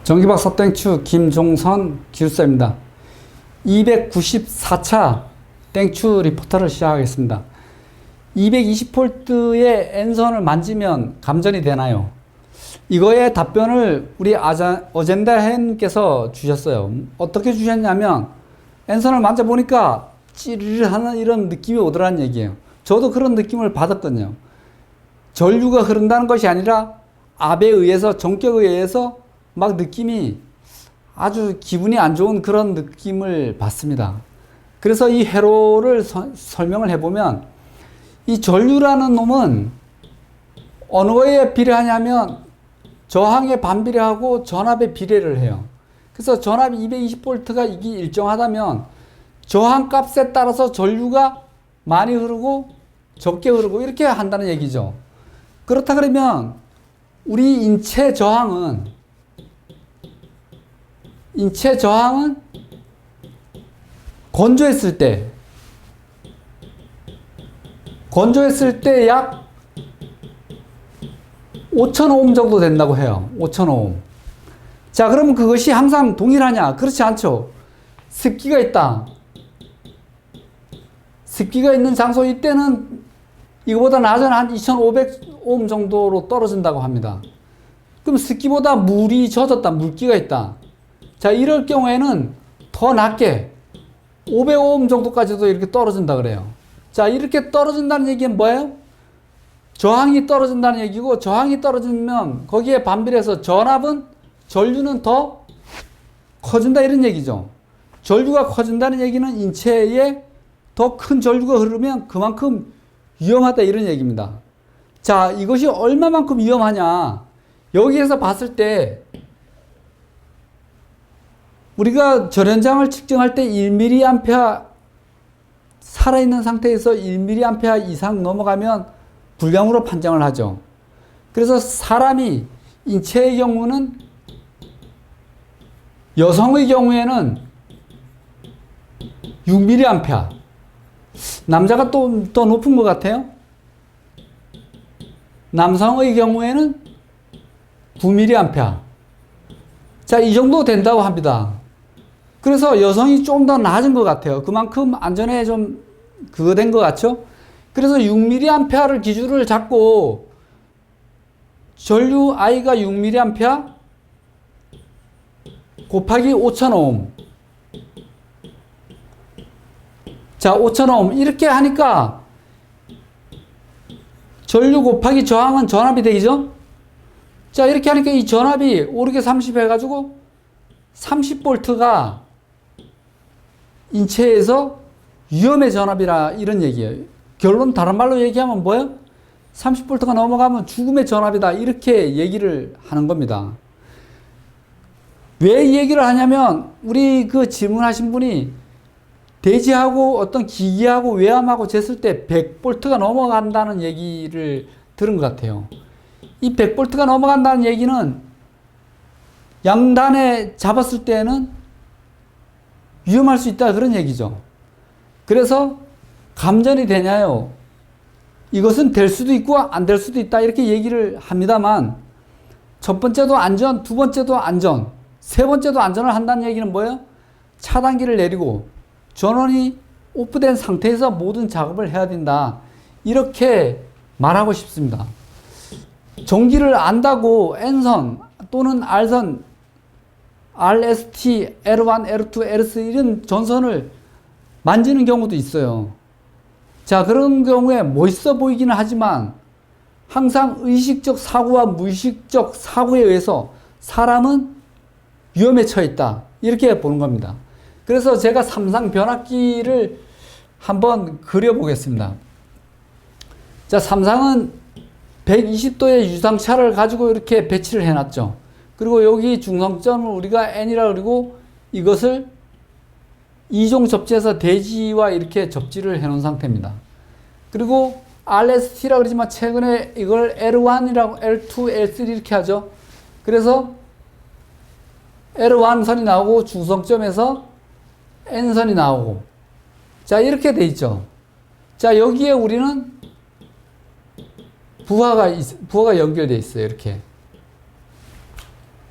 전기박사 땡추 김종선 기술사입니다. 294차 땡추 리포터를 시작하겠습니다. 220V의 N선을 만지면 감전이 되나요? 이거의 답변을 우리 어젠다햄께서 주셨어요. 어떻게 주셨냐면 N선을 만져보니까 찌르르 하는 이런 느낌이 오더라는 얘기예요. 저도 그런 느낌을 받았거든요. 전류가 흐른다는 것이 아니라 압에 의해서, 전격에 의해서 막 느낌이 아주 기분이 안 좋은 그런 느낌을 받습니다. 그래서 이 회로를 설명을 해보면 이 전류라는 놈은 어느 거에 비례하냐면 저항에 반비례하고 전압에 비례를 해요. 그래서 전압이 220V가 이게 일정하다면 저항 값에 따라서 전류가 많이 흐르고 적게 흐르고 이렇게 한다는 얘기죠. 그렇다 그러면 우리 인체 저항은 건조했을 때 약 5000오hm 정도 된다고 해요. 5000오hm. 자, 그러면 그것이 항상 동일하냐? 그렇지 않죠. 습기가 있다. 습기가 있는 장소, 이때는 이거보다 낮은 한 2500오hm 정도로 떨어진다고 합니다. 그럼 습기보다 물이 젖었다. 물기가 있다. 자, 이럴 경우에는 더 낮게 500오hm 정도까지도 이렇게 떨어진다 그래요. 자, 이렇게 떨어진다는 얘기는 뭐예요? 저항이 떨어진다는 얘기고, 저항이 떨어지면 거기에 반비례해서 전류는 더 커진다 이런 얘기죠. 전류가 커진다는 얘기는 인체에 더 큰 전류가 흐르면 그만큼 위험하다 이런 얘기입니다. 자, 이것이 얼마만큼 위험하냐? 여기에서 봤을 때 우리가 전현장을 측정할 때 1mA 살아있는 상태에서 1mA 이상 넘어가면 불량으로 판정을 하죠. 그래서 사람이 인체의 경우는, 여성의 경우에는 6mA, 남자가 또 더 높은 것 같아요. 남성의 경우에는 9mA. 자, 이 정도 된다고 합니다. 그래서 여성이 좀 더 낮은 것 같아요. 그만큼 안전에 좀 그거 된 것 같죠? 그래서 6mA를 기준을 잡고 전류 I가 6mA 곱하기 5000오hm. 자, 5000오hm 이렇게 하니까 전류 곱하기 저항은 전압이 되죠? 자, 이렇게 하니까 이 전압이 오르게 30 해가지고 30V가 인체에서 위험의 전압이라 이런 얘기예요. 결론 다른 말로 얘기하면 뭐예요? 30V가 넘어가면 죽음의 전압이다 이렇게 얘기를 하는 겁니다. 왜 이 얘기를 하냐면 우리 그 질문하신 분이 대지하고 어떤 기기하고 외암하고 쟀을 때 100V가 넘어간다는 얘기를 들은 것 같아요. 이 100V가 넘어간다는 얘기는 양단에 잡았을 때는 위험할 수 있다 그런 얘기죠. 그래서 감전이 되냐요? 이것은 될 수도 있고 안 될 수도 있다 이렇게 얘기를 합니다만, 첫 번째도 안전, 두 번째도 안전, 세 번째도 안전을 한다는 얘기는 뭐예요? 차단기를 내리고 전원이 오프된 상태에서 모든 작업을 해야 된다 이렇게 말하고 싶습니다. 전기를 안다고 N선 또는 R선, RST, L1, L2, L3 이런 전선을 만지는 경우도 있어요. 자, 그런 경우에 멋있어 보이기는 하지만 항상 의식적 사고와 무의식적 사고에 의해서 사람은 위험에 처해 있다 이렇게 보는 겁니다. 그래서 제가 삼상 변압기를 한번 그려보겠습니다. 자, 삼상은 120도의 유상차를 가지고 이렇게 배치를 해놨죠. 그리고 여기 중성점을 우리가 N이라고 그리고 이것을 2종 접지해서 대지와 이렇게 접지를 해놓은 상태입니다. 그리고 RST라고 그러지만 최근에 이걸 L1이라고 L2, L3 이렇게 하죠. 그래서 L1 선이 나오고 중성점에서 N선이 나오고, 자, 이렇게 돼 있죠. 자, 여기에 우리는 부하가 연결되어 있어요. 이렇게.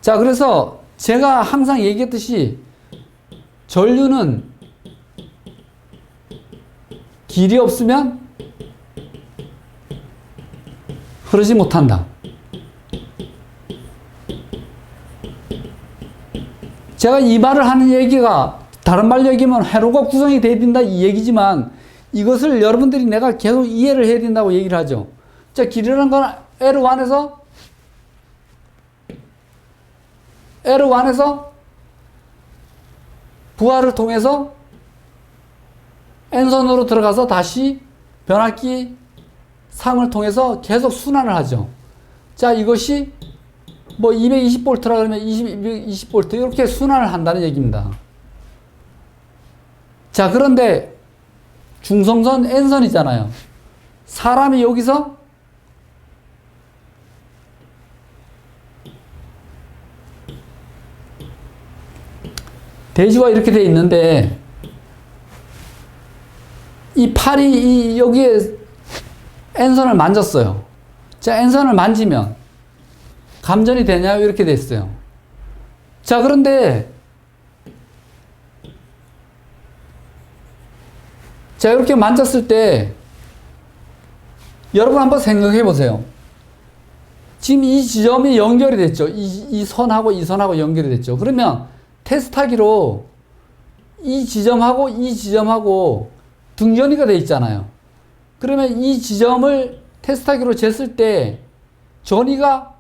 자, 그래서 제가 항상 얘기했듯이 전류는 길이 없으면 흐르지 못한다. 제가 이 말을 하는 얘기가 다른 말 얘기면 회로가 구성이 돼야 된다 이 얘기지만 이것을 여러분들이 내가 계속 이해를 해야 된다고 얘기를 하죠. 자, 길이라는 건 L1에서 부하를 통해서 N선으로 들어가서 다시 변압기 상을 통해서 계속 순환을 하죠. 자, 이것이 뭐 220V라 그러면 220V 이렇게 순환을 한다는 얘기입니다. 자, 그런데 중성선 N선이잖아요. 사람이 여기서 대지가 이렇게 돼 있는데 이 팔이 여기에 N선을 만졌어요. 자, N선을 만지면 감전이 되냐요? 이렇게 됐어요. 자, 그런데 자, 이렇게 만졌을 때 여러분 한번 생각해 보세요. 지금 이 지점이 연결이 됐죠. 이 선하고 이 선하고 연결이 됐죠. 그러면 테스트하기로 이 지점하고 등전이가 돼 있잖아요. 그러면 이 지점을 테스트하기로 쟀을 때 전위가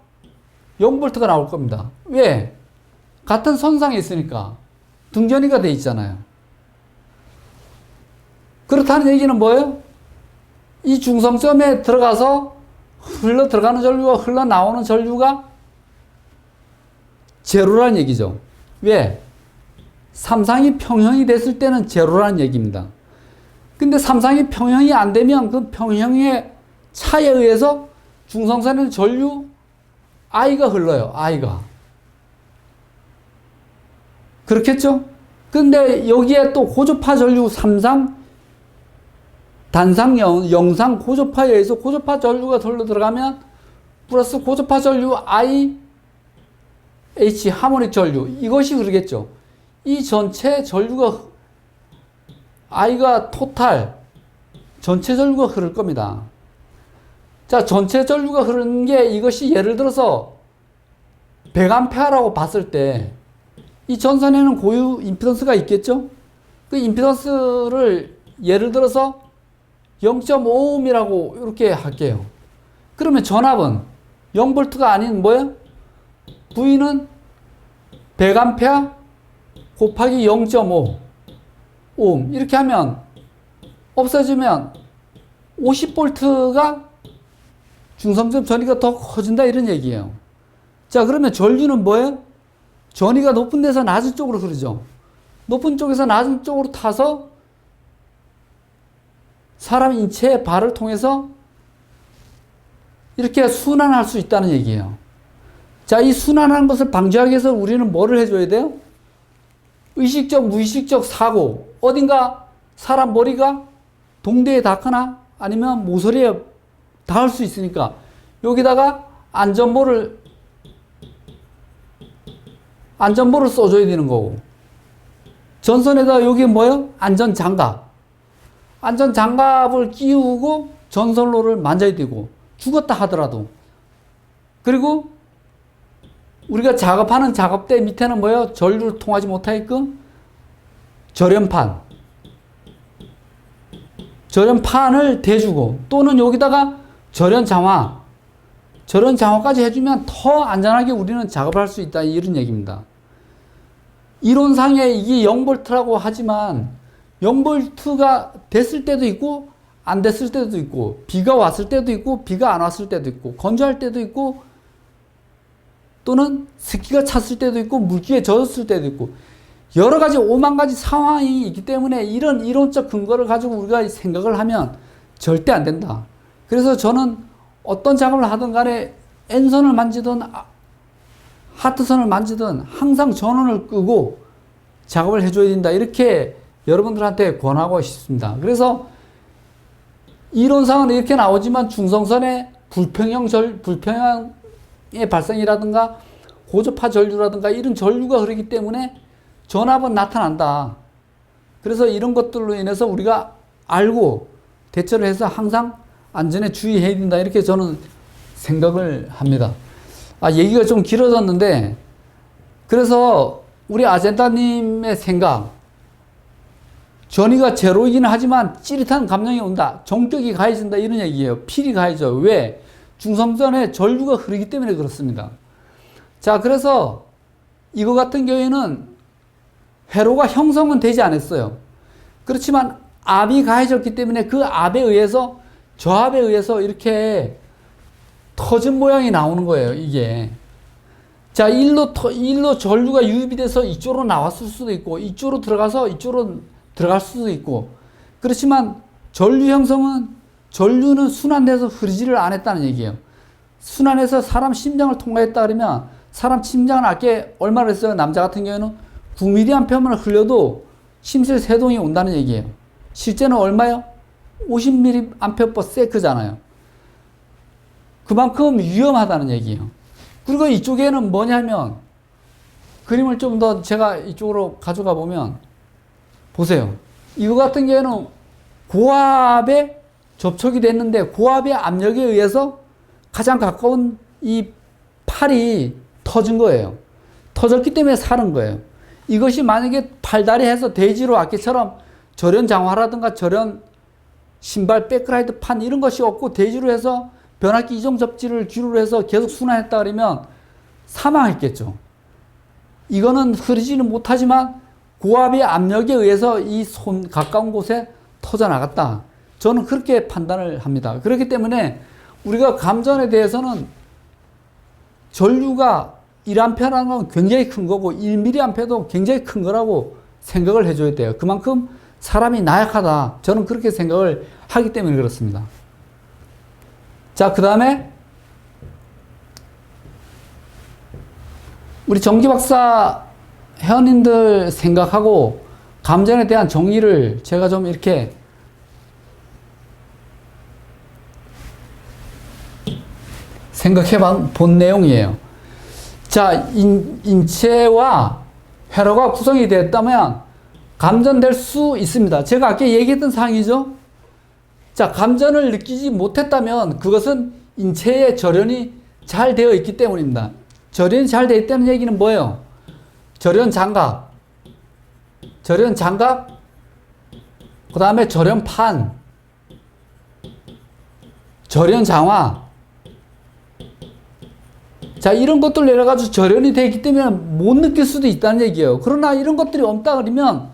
0V가 나올 겁니다. 왜? 같은 선상에 있으니까 등전이가 돼 있잖아요. 그렇다는 얘기는 뭐예요? 이 중성점에 들어가서 흘러 들어가는 전류와 흘러 나오는 전류가 제로라는 얘기죠. 왜? 삼상이 평형이 됐을 때는 제로라는 얘기입니다. 근데 삼상이 평형이 안 되면 그 평형의 차에 의해서 중성선에는 전류 I가 흘러요. I가. 그렇겠죠? 근데 여기에 또 고조파 전류 삼상, 단상, 영상, 고조파에 의해서 고조파 전류가 흘러 들어가면 플러스 고조파 전류 I, H, 하모닉 전류 이것이 흐르겠죠. 이 전체 전류가 I가 토탈 전체 전류가 흐를 겁니다. 자, 전체 전류가 흐르는 게 이것이 예를 들어서 100A라고 봤을 때 이 전선에는 고유 임피던스가 있겠죠? 그 임피던스를 예를 들어서 0.5ohm이라고 이렇게 할게요. 그러면 전압은 0V가 아닌 뭐예요? V는 100A 곱하기 0.5 오hm 이렇게 하면 없어지면 50V가 중성점 전위가 더 커진다 이런 얘기예요. 자, 그러면 전류는 뭐예요? 전위가 높은 데서 낮은 쪽으로 흐르죠. 높은 쪽에서 낮은 쪽으로 타서 사람 인체의 발을 통해서 이렇게 순환할 수 있다는 얘기예요. 자, 이 순환하는 것을 방지하기 위해서 우리는 뭐를 해줘야 돼요? 의식적, 무의식적 사고. 어딘가 사람 머리가 동대에 닿거나 아니면 모서리에 닿을 수 있으니까 여기다가 안전모를 써줘야 되는 거고. 전선에다 여기 뭐예요? 안전장갑. 안전장갑을 끼우고 전선로를 만져야 되고 죽었다 하더라도. 그리고 우리가 작업하는 작업대 밑에는 뭐예요? 전류를 통하지 못하게끔 절연판을 대주고 또는 여기다가 절연장화까지 해주면 더 안전하게 우리는 작업을 할 수 있다 이런 얘기입니다. 이론상에 이게 0V라고 하지만 0V가 됐을 때도 있고 안 됐을 때도 있고 비가 왔을 때도 있고 비가 안 왔을 때도 있고 건조할 때도 있고 또는 습기가 찼을 때도 있고 물기에 젖었을 때도 있고 여러 가지 오만 가지 상황이 있기 때문에 이런 이론적 근거를 가지고 우리가 생각을 하면 절대 안 된다. 그래서 저는 어떤 작업을 하든 간에 N선을 만지든 하트선을 만지든 항상 전원을 끄고 작업을 해줘야 된다. 이렇게 여러분들한테 권하고 싶습니다. 그래서 이론상은 이렇게 나오지만 중성선의 불평형의 발생이라든가 고저파 전류라든가 이런 전류가 흐르기 때문에 전압은 나타난다. 그래서 이런 것들로 인해서 우리가 알고 대처를 해서 항상 안전에 주의해야 된다. 이렇게 저는 생각을 합니다. 얘기가 좀 길어졌는데, 그래서 우리 아젠다님의 생각, 전위가 제로이기는 하지만 찌릿한 감정이 온다. 정격이 가해진다. 이런 얘기예요. 필이 가해져. 왜? 중성전에 전류가 흐르기 때문에 그렇습니다. 자, 그래서 이거 같은 경우에는 회로가 형성은 되지 않았어요. 그렇지만 압이 가해졌기 때문에 그 압에 의해서, 저압에 의해서 이렇게 터진 모양이 나오는 거예요, 이게. 자, 일로 전류가 유입이 돼서 이쪽으로 나왔을 수도 있고, 이쪽으로 들어가서 이쪽으로 들어갈 수도 있고. 그렇지만 전류 형성은, 전류는 순환돼서 흐르지를 않았다는 얘기예요. 순환해서 사람 심장을 통과했다 그러면 사람 심장은 아까 얼마를 했어요? 남자 같은 경우에는 9mA만 흘려도 심실 세동이 온다는 얘기예요. 실제는 얼마요? 50mA/s잖아요. 그만큼 위험하다는 얘기예요. 그리고 이쪽에는 뭐냐면, 그림을 좀 더 제가 이쪽으로 가져가 보면, 보세요. 이거 같은 경우에는 고압에 접촉이 됐는데, 고압의 압력에 의해서 가장 가까운 이 팔이 터진 거예요. 터졌기 때문에 사는 거예요. 이것이 만약에 팔다리 해서 대지로 아까처럼 절연 장화라든가 절연 신발 백그라이드 판 이런 것이 없고 대지로 해서 변압기 이종 접지를 기류로 해서 계속 순환했다 그러면 사망했겠죠. 이거는 흐르지는 못하지만 고압의 압력에 의해서 이 손 가까운 곳에 터져 나갔다. 저는 그렇게 판단을 합니다. 그렇기 때문에 우리가 감전에 대해서는 전류가 1A라는 건 굉장히 큰 거고 1mA도 굉장히 큰 거라고 생각을 해줘야 돼요. 그만큼 사람이 나약하다. 저는 그렇게 생각을 하기 때문에 그렇습니다. 자, 그 다음에 우리 전기박사 회원님들 생각하고 감전에 대한 정의를 제가 좀 이렇게 생각해 본 내용이에요. 자, 인체와 회로가 구성이 되었다면 감전될 수 있습니다. 제가 아까 얘기했던 사항이죠. 자, 감전을 느끼지 못했다면 그것은 인체의 절연이 잘 되어 있기 때문입니다. 절연이 잘 되어 있다는 얘기는 뭐예요? 절연 장갑, 그 다음에 절연판, 절연 장화. 자, 이런 것들 내려가지고 절연이 되기 때문에 못 느낄 수도 있다는 얘기예요. 그러나 이런 것들이 없다 그러면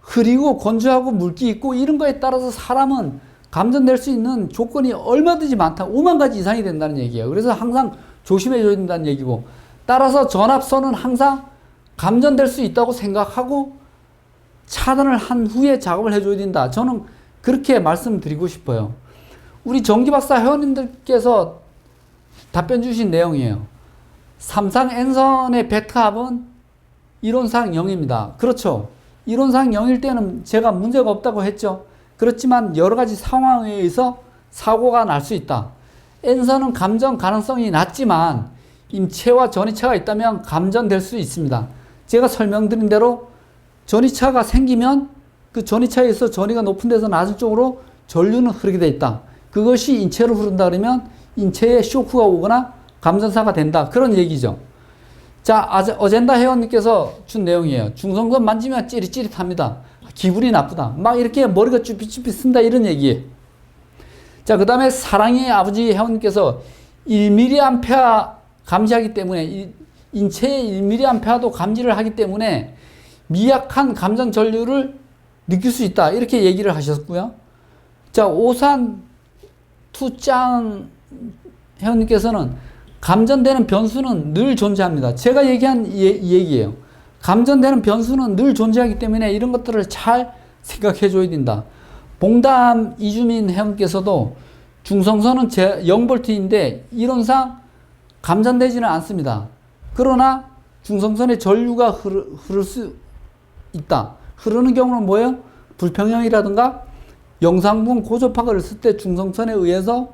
흐리고 건조하고 물기 있고 이런 거에 따라서 사람은 감전될 수 있는 조건이 얼마든지 많다. 5만 가지 이상이 된다는 얘기예요. 그래서 항상 조심해줘야 된다는 얘기고, 따라서 전압선은 항상 감전될 수 있다고 생각하고 차단을 한 후에 작업을 해줘야 된다. 저는 그렇게 말씀드리고 싶어요. 우리 전기박사 회원님들께서 답변 주신 내용이에요. 삼상 N선의 베타압은 이론상 0입니다. 그렇죠. 이론상 0일 때는 제가 문제가 없다고 했죠. 그렇지만 여러 가지 상황에 의해서 사고가 날 수 있다. N선은 감전 가능성이 낮지만 임체와 전이차가 있다면 감전될 수 있습니다. 제가 설명드린 대로 전이차가 생기면 그 전이차에서 전이가 높은 데서 낮은 쪽으로 전류는 흐르게 돼 있다. 그것이 인체로 흐른다 그러면 인체에 쇼크가 오거나 감전사가 된다. 그런 얘기죠. 자, 어젠다 회원님께서 준 내용이에요. 중성선 만지면 찌릿찌릿합니다. 기분이 나쁘다. 막 이렇게 머리가 쭈삣쭈삣 쓴다. 이런 얘기예요. 자, 그 다음에 사랑의 아버지 회원님께서 1mA 감지하기 때문에 인체의 1mA도 감지를 하기 때문에 미약한 감전 전류를 느낄 수 있다. 이렇게 얘기를 하셨고요. 자, 오산 투짱 회원님께서는 감전되는 변수는 늘 존재합니다. 제가 얘기한 이 얘기예요. 감전되는 변수는 늘 존재하기 때문에 이런 것들을 잘 생각해 줘야 된다. 봉담 이주민 회원께서도 중성선은 0V인데 이론상 감전되지는 않습니다. 그러나 중성선에 전류가 흐를 수 있다. 흐르는 경우는 뭐예요? 불평형이라든가 영상분 고접학을 쓸 때 중성선에 의해서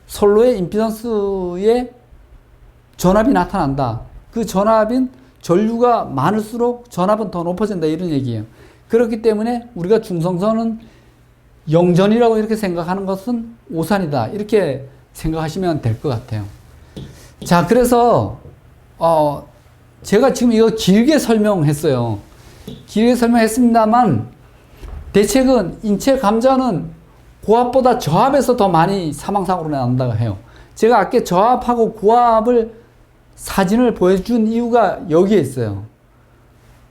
선로의 임피던스에 전압이 나타난다. 그 전압인 전류가 많을수록 전압은 더 높아진다 이런 얘기예요. 그렇기 때문에 우리가 중성선은 영전이라고 이렇게 생각하는 것은 오산이다 이렇게 생각하시면 될 것 같아요. 자, 그래서 제가 지금 이거 길게 설명했어요. 길게 설명했습니다만 대책은 인체 감전은 고압보다 저압에서 더 많이 사망사고로 난다고 해요. 제가 아까 저압하고 고압을 사진을 보여준 이유가 여기에 있어요.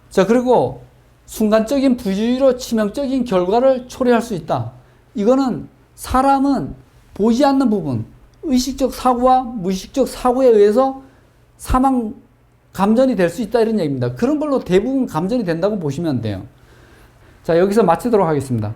자, 그리고 순간적인 부주의로 치명적인 결과를 초래할 수 있다. 이거는 사람은 보이지 않는 부분, 의식적 사고와 무의식적 사고에 의해서 사망 감전이 될 수 있다 이런 얘기입니다. 그런 걸로 대부분 감전이 된다고 보시면 돼요. 자, 여기서 마치도록 하겠습니다.